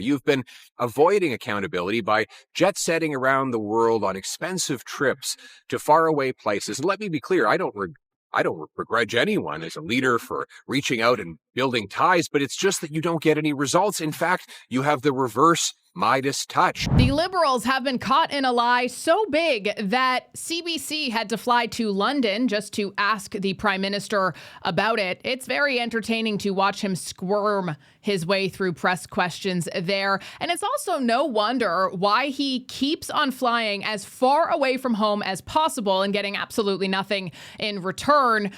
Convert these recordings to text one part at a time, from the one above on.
You've been avoiding accountability by jet-setting around the world on expensive trips to faraway places. And let me be clear, I don't begrudge anyone as a leader for reaching out and building ties, but it's just that you don't get any results. In fact, you have the reverse Midas touch. The Liberals have been caught in a lie so big that CBC had to fly to London just to ask the Prime Minister about it. It's very entertaining to watch him squirm his way through press questions there. And it's also no wonder why he keeps on flying as far away from home as possible and getting absolutely nothing in return.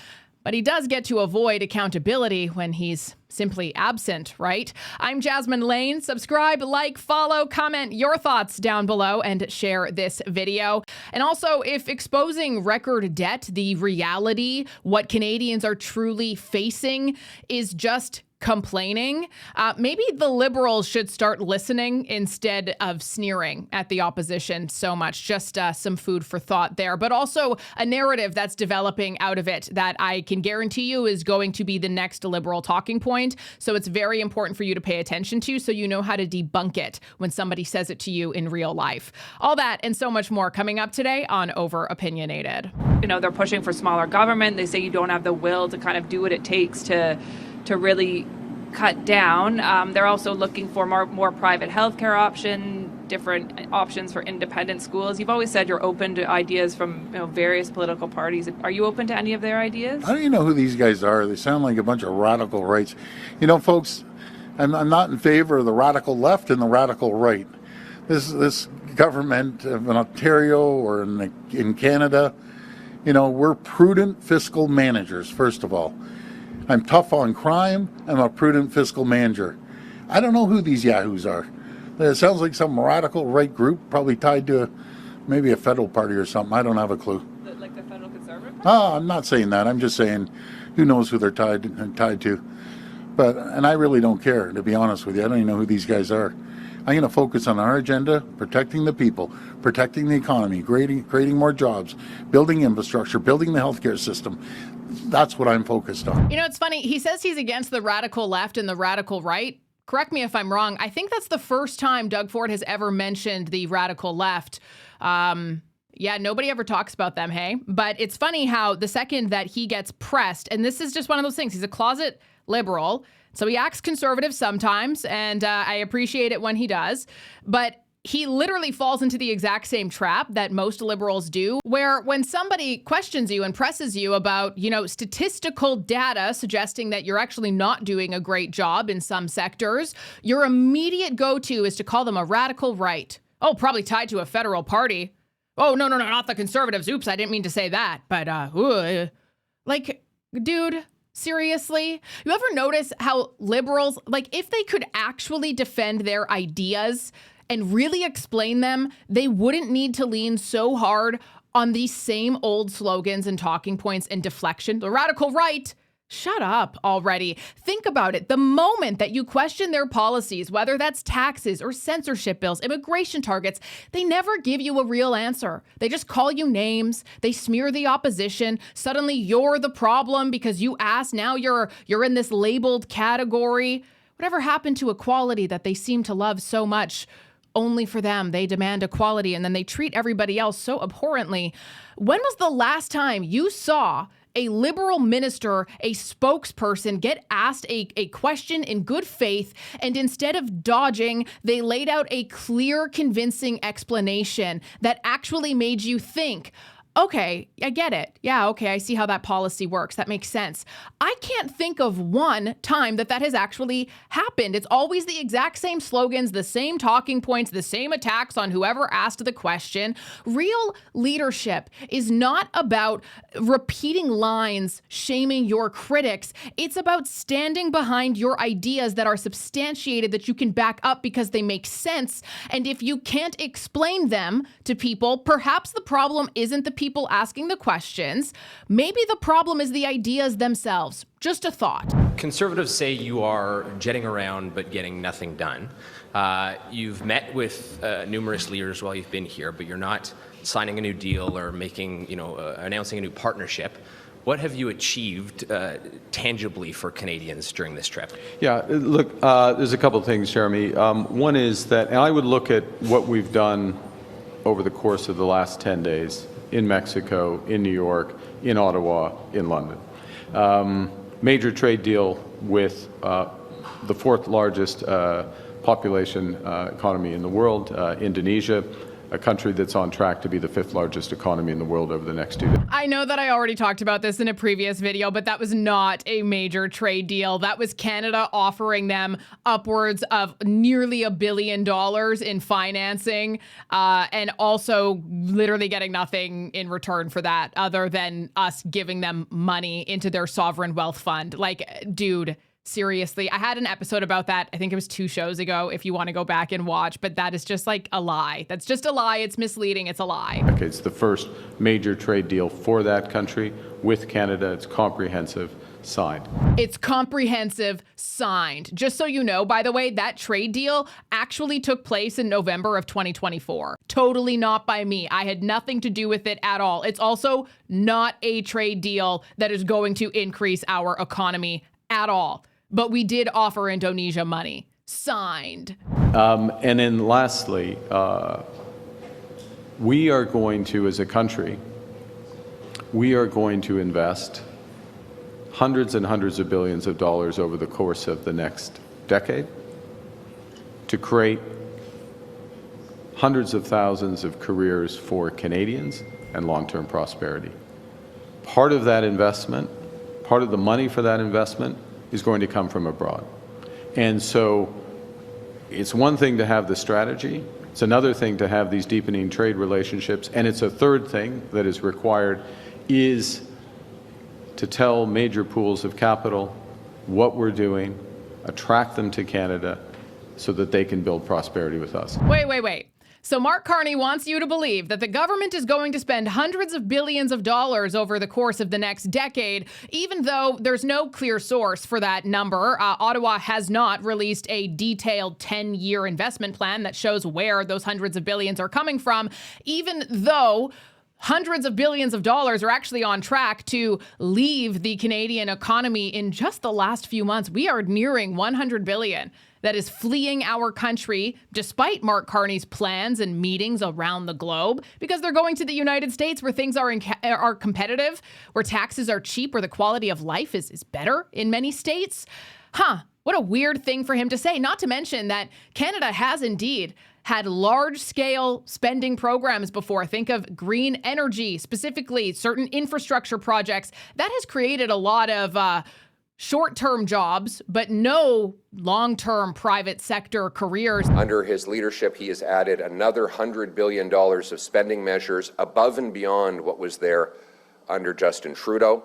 But he does get to avoid accountability when he's simply absent, right? I'm Jasmine Lane. Subscribe, like, follow, comment your thoughts down below and share this video. And also, if exposing record debt, the reality, what Canadians are truly facing, is just complaining, maybe the Liberals should start listening instead of sneering at the opposition so much. Just some food for thought there, but also a narrative that's developing out of it that I can guarantee you is going to be the next Liberal talking point. So it's very important for you to pay attention to so you know how to debunk it when somebody says it to you in real life. All that and so much more coming up today on Over Opinionated. You know, they're pushing for smaller government. They say you don't have the will to kind of do what it takes to really cut down. They're also looking for more private healthcare option, different options for independent schools. You've always said you're open to ideas from various political parties. Are you open to any of their ideas? I don't even know who these guys are. They sound like a bunch of radical rights. Folks, I'm not in favor of the radical left and the radical right. This government in Ontario or in Canada, we're prudent fiscal managers, first of all. I'm tough on crime. I'm a prudent fiscal manager. I don't know who these yahoos are. It sounds like some radical right group, probably tied to maybe a federal party or something. I don't have a clue. Like the federal conservative? I'm not saying that. I'm just saying who knows who they're tied to. And I really don't care, to be honest with you. I don't even know who these guys are. I'm going to focus on our agenda, protecting the people, protecting the economy, creating more jobs, building infrastructure, building the healthcare system. That's what I'm focused on. It's funny. He says he's against the radical left and the radical right. Correct me if I'm wrong. I think that's the first time Doug Ford has ever mentioned the radical left. Yeah, nobody ever talks about them, hey? But it's funny how the second that he gets pressed, and this is just one of those things, he's a closet liberal, so he acts conservative sometimes, and I appreciate it when he does. But he literally falls into the exact same trap that most liberals do, where when somebody questions you and presses you about, statistical data suggesting that you're actually not doing a great job in some sectors, your immediate go-to is to call them a radical right. Oh, probably tied to a federal party. Oh, no, not the conservatives. Oops, I didn't mean to say that. But, dude, seriously? You ever notice how liberals, if they could actually defend their ideas and really explain them, they wouldn't need to lean so hard on these same old slogans and talking points and deflection. The radical right. Shut up already. Think about it. The moment that you question their policies, whether that's taxes or censorship bills, immigration targets, they never give you a real answer. They just call you names. They smear the opposition. Suddenly you're the problem because you asked. Now you're in this labeled category. Whatever happened to equality that they seem to love so much? Only for them. They demand equality and then they treat everybody else so abhorrently. When was the last time you saw a liberal minister, a spokesperson, get asked a question in good faith, and instead of dodging, they laid out a clear, convincing explanation that actually made you think, okay, I get it. Yeah, okay, I see how that policy works. That makes sense. I can't think of one time that has actually happened. It's always the exact same slogans, the same talking points, the same attacks on whoever asked the question. Real leadership is not about repeating lines, shaming your critics. It's about standing behind your ideas that are substantiated, that you can back up because they make sense. And if you can't explain them to people, perhaps the problem isn't the people asking the questions. Maybe the problem is the ideas themselves. Just a thought. Conservatives say you are jetting around but getting nothing done. You've met with numerous leaders while you've been here, but you're not signing a new deal or making, announcing a new partnership. What have you achieved tangibly for Canadians during this trip? Yeah, look, there's a couple of things, Jeremy. One is that, and I would look at what we've done over the course of the last 10 days in Mexico, in New York, in Ottawa, in London. Major trade deal with the fourth largest population economy in the world, Indonesia, a country that's on track to be the fifth largest economy in the world over the next 2 days. I know that I already talked about this in a previous video, but that was not a major trade deal. That was Canada offering them upwards of nearly $1 billion in financing, and also literally getting nothing in return for that other than us giving them money into their sovereign wealth fund. Like, dude, seriously, I had an episode about that. I think it was 2 shows ago, if you want to go back and watch, but that is just like a lie. That's just a lie. It's misleading. It's a lie. Okay, it's the first major trade deal for that country with Canada. It's comprehensive, signed. It's comprehensive, signed. Just so you know, by the way, that trade deal actually took place in November of 2024. Totally not by me. I had nothing to do with it at all. It's also not a trade deal that is going to increase our economy at all. But we did offer Indonesia money. Signed. And then lastly, we are going to, as a country, we are going to invest hundreds and hundreds of billions of dollars over the course of the next decade to create hundreds of thousands of careers for Canadians and long-term prosperity. Part of that investment, part of the money for that investment is going to come from abroad. And so it's one thing to have the strategy, it's another thing to have these deepening trade relationships, and it's a third thing that is required is to tell major pools of capital what we're doing, attract them to Canada so that they can build prosperity with us. Wait. So Mark Carney wants you to believe that the government is going to spend hundreds of billions of dollars over the course of the next decade, even though there's no clear source for that number. Ottawa has not released a detailed 10-year investment plan that shows where those hundreds of billions are coming from, even though hundreds of billions of dollars are actually on track to leave the Canadian economy in just the last few months. We are nearing 100 billion that is fleeing our country, despite Mark Carney's plans and meetings around the globe, because they're going to the United States where things are competitive, where taxes are cheap, where the quality of life is better in many states. What a weird thing for him to say, not to mention that Canada has indeed had large-scale spending programs before. Think of green energy, specifically certain infrastructure projects. That has created a lot of short-term jobs, but no long-term private sector careers. Under his leadership, he has added another $100 billion of spending measures above and beyond what was there under Justin Trudeau.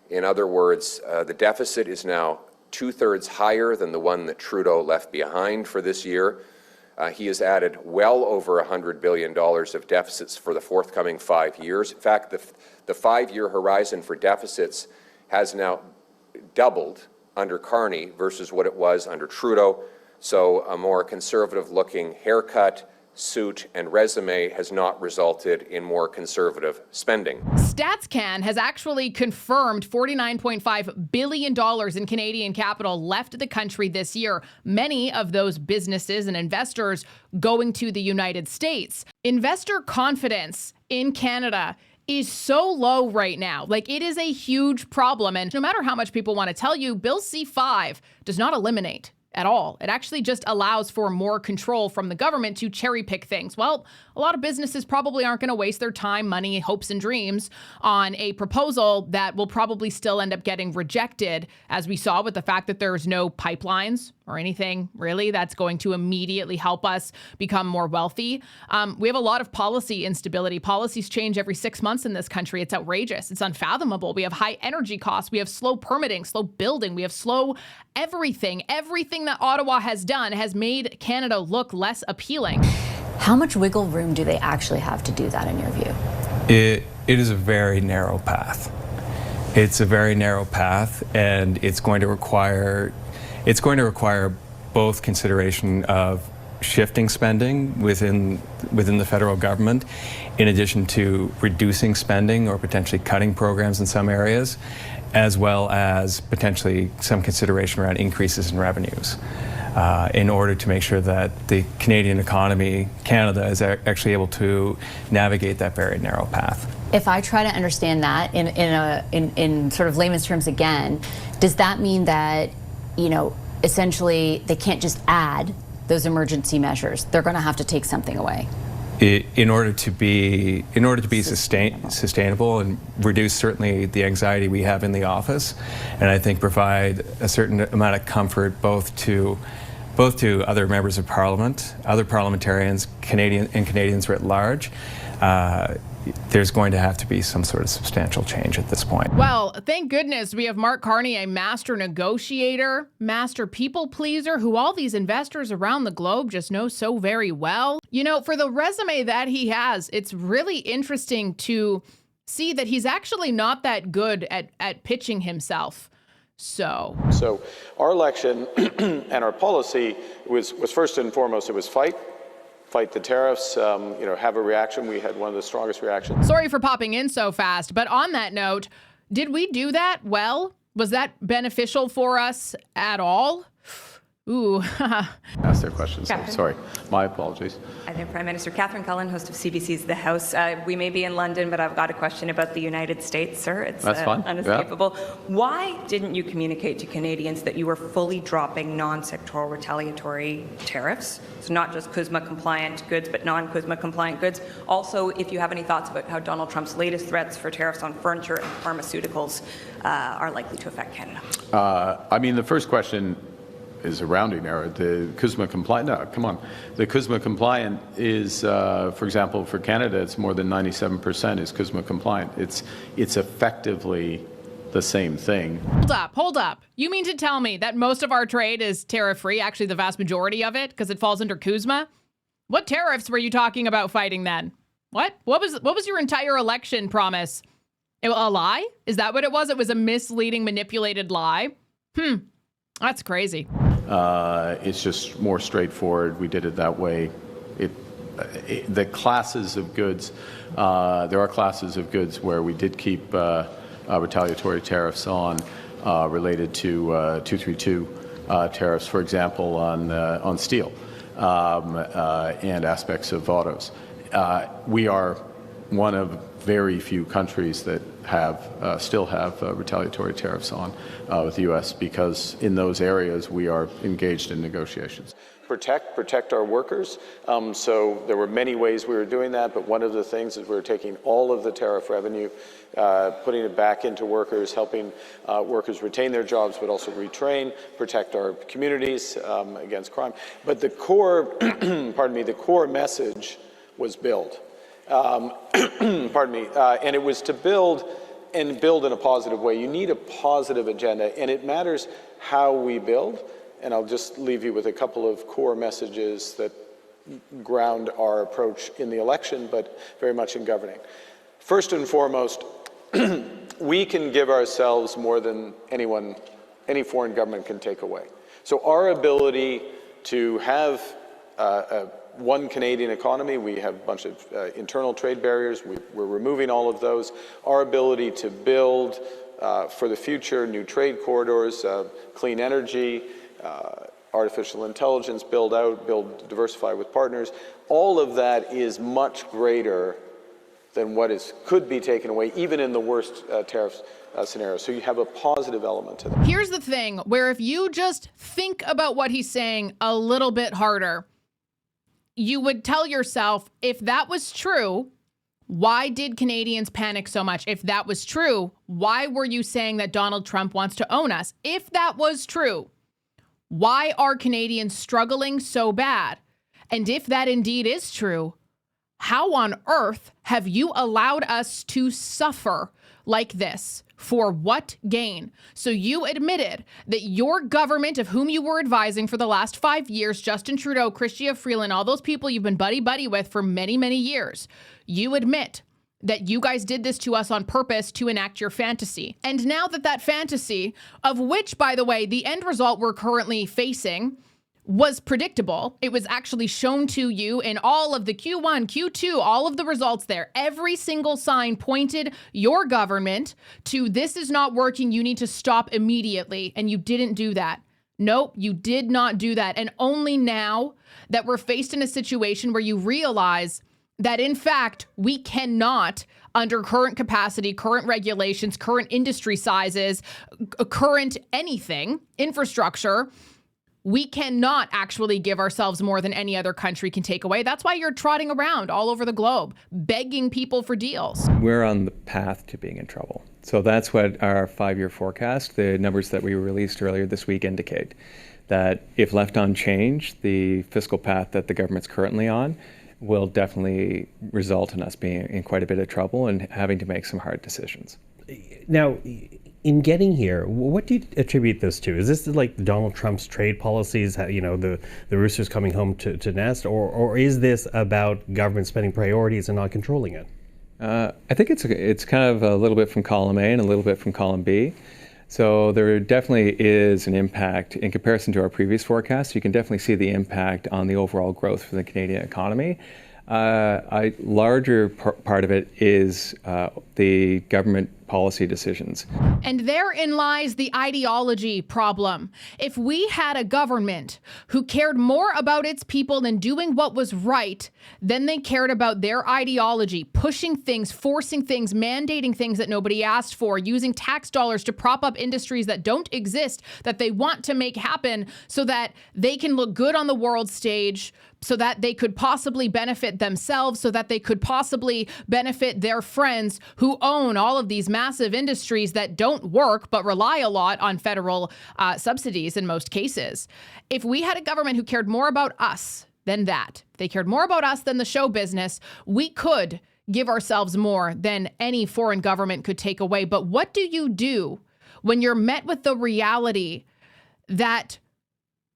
In other words, the deficit is now 2/3 higher than the one that Trudeau left behind for this year. He has added well over $100 billion of deficits for the forthcoming 5 years. In fact, the 5-year horizon for deficits has now doubled under Carney versus what it was under Trudeau. So a more conservative-looking haircut, suit, and resume has not resulted in more conservative spending. StatsCan has actually confirmed $49.5 billion in Canadian capital left the country this year, many of those businesses and investors going to the United States. Investor confidence in Canada is so low right now. Like, it is a huge problem. And no matter how much people want to tell you, Bill C-5 does not eliminate at all. It actually just allows for more control from the government to cherry pick things. Well, a lot of businesses probably aren't going to waste their time, money, hopes, and dreams on a proposal that will probably still end up getting rejected, as we saw with the fact that there's no pipelines or anything really that's going to immediately help us become more wealthy. We have a lot of policy instability. Policies change every 6 months in this country. It's outrageous. It's unfathomable. We have high energy costs. We have slow permitting, slow building. We have slow everything. Everything that Ottawa has done has made Canada look less appealing. How much wiggle room do they actually have to do that in your view? It is a very narrow path. It's a very narrow path, and it's going to require both consideration of shifting spending within the federal government, in addition to reducing spending or potentially cutting programs in some areas, as well as potentially some consideration around increases in revenues, in order to make sure that the Canadian economy, Canada, is actually able to navigate that very narrow path. If I try to understand that in sort of layman's terms again, does that mean that, essentially they can't just add those emergency measures? They're going to have to take something away. In order to be sustainable and reduce certainly the anxiety we have in the office, and I think provide a certain amount of comfort both to other members of Parliament, other parliamentarians, Canadians writ large, there's going to have to be some sort of substantial change at this point. Well, thank goodness we have Mark Carney, a master negotiator, master people pleaser, who all these investors around the globe just know so very well. For the resume that he has, it's really interesting to see that he's actually not that good at pitching himself. So our election and our policy was first and foremost, it was fight the tariffs, have a reaction. We had one of the strongest reactions. Sorry for popping in so fast, but on that note, did we do that well? Was that beneficial for us at all? Ooh. Ask their questions. Sorry. My apologies. Hi there, Prime Minister. Catherine Cullen, host of CBC's The House. We may be in London, but I've got a question about the United States, sir. It's That's fine. Unescapable. Yeah. Why didn't you communicate to Canadians that you were fully dropping non-sectoral retaliatory tariffs? So not just CUSMA compliant goods, but non-CUSMA compliant goods. Also, if you have any thoughts about how Donald Trump's latest threats for tariffs on furniture and pharmaceuticals are likely to affect Canada. The first question is a rounding error. The CUSMA compliant, no, come on. The CUSMA compliant is, for example, for Canada, it's more than 97% is CUSMA compliant. It's effectively the same thing. Hold up. You mean to tell me that most of our trade is tariff-free, actually the vast majority of it, because it falls under CUSMA? What tariffs were you talking about fighting then? What was your entire election promise? A lie? Is that what it was? It was a misleading, manipulated lie? That's crazy. It's just more straightforward. We did it that way. The classes of goods, there are classes of goods where we did keep retaliatory tariffs on related to 232 tariffs, for example, on steel and aspects of autos. We are one of very few countries that still have retaliatory tariffs on with the U.S. because in those areas we are engaged in negotiations. Protect our workers. So there were many ways we were doing that, but one of the things is we were taking all of the tariff revenue, putting it back into workers, helping workers retain their jobs, but also retrain, protect our communities against crime. But the core, the core message was build. And it was to build in a positive way. You need a positive agenda, and it matters how we build. And I'll just leave you with a couple of core messages that ground our approach in the election, but very much in governing. First and foremost, we can give ourselves more than any foreign government can take away. So our ability to have one Canadian economy, we have a bunch of internal trade barriers, we're removing all of those. Our ability to build for the future new trade corridors, clean energy, artificial intelligence, diversify with partners, all of that is much greater than what could be taken away, even in the worst tariff scenario. So you have a positive element to that. Here's the thing, where if you just think about what he's saying a little bit harder, you would tell yourself, if that was true, why did Canadians panic so much? If that was true, why were you saying that Donald Trump wants to own us? If that was true, why are Canadians struggling so bad? And if that indeed is true, how on earth have you allowed us to suffer like this? For what gain? So you admitted that your government, of whom you were advising for the last 5 years, Justin Trudeau, Chrystia Freeland, all those people you've been buddy-buddy with for many, many years, you admit that you guys did this to us on purpose to enact your fantasy. And now that fantasy, of which, by the way, the end result we're currently facing, was predictable. It was actually shown to you in all of the Q1, Q2, all of the results there. Every single sign pointed your government to this is not working. You need to stop immediately. And you didn't do that. Nope, you did not do that. And only now that we're faced in a situation where you realize that, in fact, we cannot, under current capacity, current regulations, current industry sizes, current anything, infrastructure, we cannot actually give ourselves more than any other country can take away. That's why you're trotting around all over the globe, begging people for deals. We're on the path to being in trouble. So that's what our 5-year forecast, the numbers that we released earlier this week, indicate. That if left unchanged, the fiscal path that the government's currently on will definitely result in us being in quite a bit of trouble and having to make some hard decisions. Now, in getting here, what do you attribute this to? Is this like Donald Trump's trade policies, the roosters coming home to nest, or is this about government spending priorities and not controlling it? I think it's kind of a little bit from column A and a little bit from column B. So there definitely is an impact in comparison to our previous forecast. You can definitely see the impact on the overall growth for the Canadian economy. A larger part of it is the government policy decisions. And therein lies the ideology problem. If we had a government who cared more about its people than doing what was right, then they cared about their ideology, pushing things, forcing things, mandating things that nobody asked for, using tax dollars to prop up industries that don't exist, that they want to make happen so that they can look good on the world stage, so that they could possibly benefit themselves, so that they could possibly benefit their friends who own all of these massive industries that don't work but rely a lot on federal subsidies in most cases. If we had a government who cared more about us than that, if they cared more about us than the show business, we could give ourselves more than any foreign government could take away. But what do you do when you're met with the reality that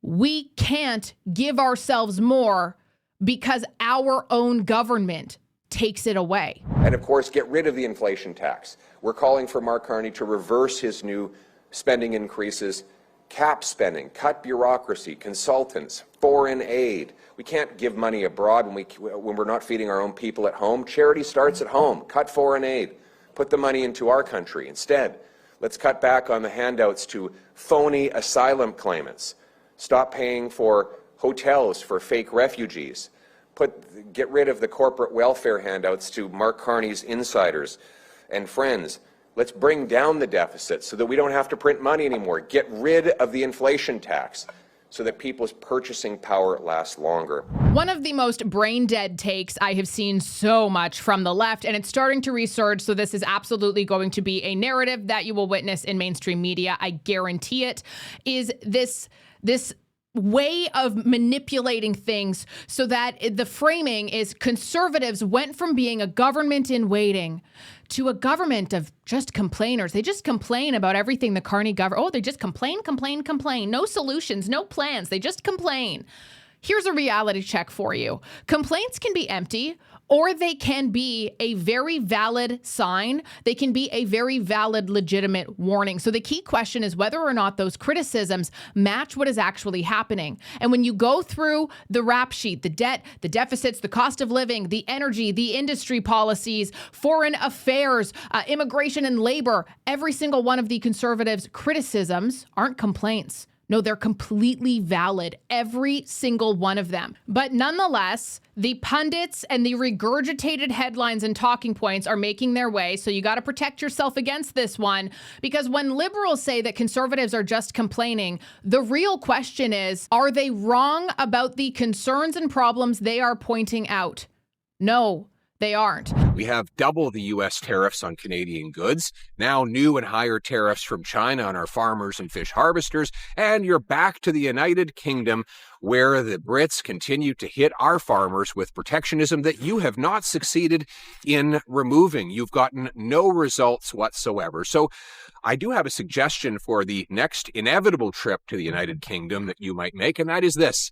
we can't give ourselves more because our own government takes it away? And of course, get rid of the inflation tax. We're calling for Mark Carney to reverse his new spending increases, cap spending, cut bureaucracy, consultants, foreign aid. We can't give money abroad when we're not feeding our own people at home. Charity starts at home. Cut foreign aid. Put the money into our country. Instead, let's cut back on the handouts to phony asylum claimants. Stop paying for hotels for fake refugees. Get rid of the corporate welfare handouts to Mark Carney's insiders and friends. Let's bring down the deficit so that we don't have to print money anymore. Get rid of the inflation tax so that people's purchasing power lasts longer. One of the most brain-dead takes I have seen so much from the left, and it's starting to resurge, so this is absolutely going to be a narrative that you will witness in mainstream media, I guarantee it, is this way of manipulating things so that the framing is conservatives went from being a government in waiting to a government of just complainers. They just complain about everything the Carney government. Oh, they just complain. No solutions, no plans. They just complain. Here's a reality check for you. Complaints can be empty, or they can be a very valid sign. They can be a very valid, legitimate warning. So the key question is whether or not those criticisms match what is actually happening. And when you go through the rap sheet, the debt, the deficits, the cost of living, the energy, the industry policies, foreign affairs, immigration and labor, every single one of the conservatives' criticisms aren't complaints. No, they're completely valid, every single one of them. But nonetheless, the pundits and the regurgitated headlines and talking points are making their way. So you got to protect yourself against this one, because when liberals say that conservatives are just complaining, the real question is, are they wrong about the concerns and problems they are pointing out? No, they aren't. We have double the U.S. tariffs on Canadian goods, now new and higher tariffs from China on our farmers and fish harvesters, and you're back to the United Kingdom, where the Brits continue to hit our farmers with protectionism that you have not succeeded in removing. You've gotten no results whatsoever. So I do have a suggestion for the next inevitable trip to the United Kingdom that you might make, and that is this: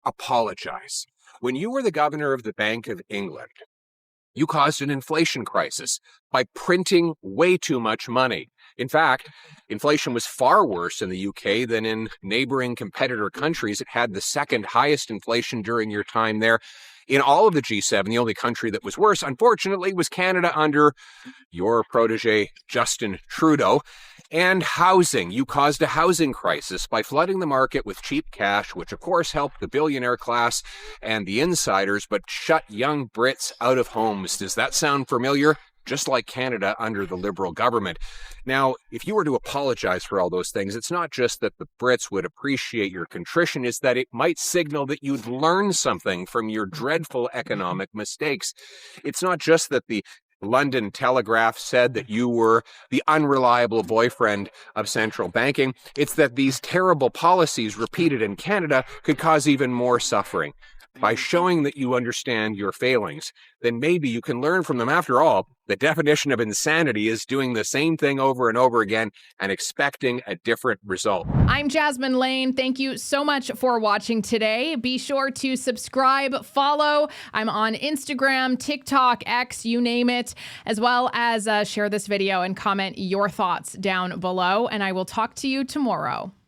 apologize. When you were the governor of the Bank of England, you caused an inflation crisis by printing way too much money. In fact, inflation was far worse in the UK than in neighboring competitor countries. It had the second highest inflation during your time there. In all of the G7, the only country that was worse, unfortunately, was Canada under your protege, Justin Trudeau. And housing. You caused a housing crisis by flooding the market with cheap cash, which of course helped the billionaire class and the insiders, but shut young Brits out of homes. Does that sound familiar? Just like Canada under the Liberal government. Now, if you were to apologize for all those things, it's not just that the Brits would appreciate your contrition, it's that it might signal that you'd learn something from your dreadful economic mistakes. It's not just that the London Telegraph said that you were the unreliable boyfriend of central banking. It's that these terrible policies repeated in Canada could cause even more suffering. By showing that you understand your failings, then maybe you can learn from them. After all, the definition of insanity is doing the same thing over and over again and expecting a different result. I'm Jasmine Lane. Thank you so much for watching today. Be sure to subscribe, follow. I'm on Instagram, TikTok, X, you name it, as well as share this video and comment your thoughts down below. And I will talk to you tomorrow.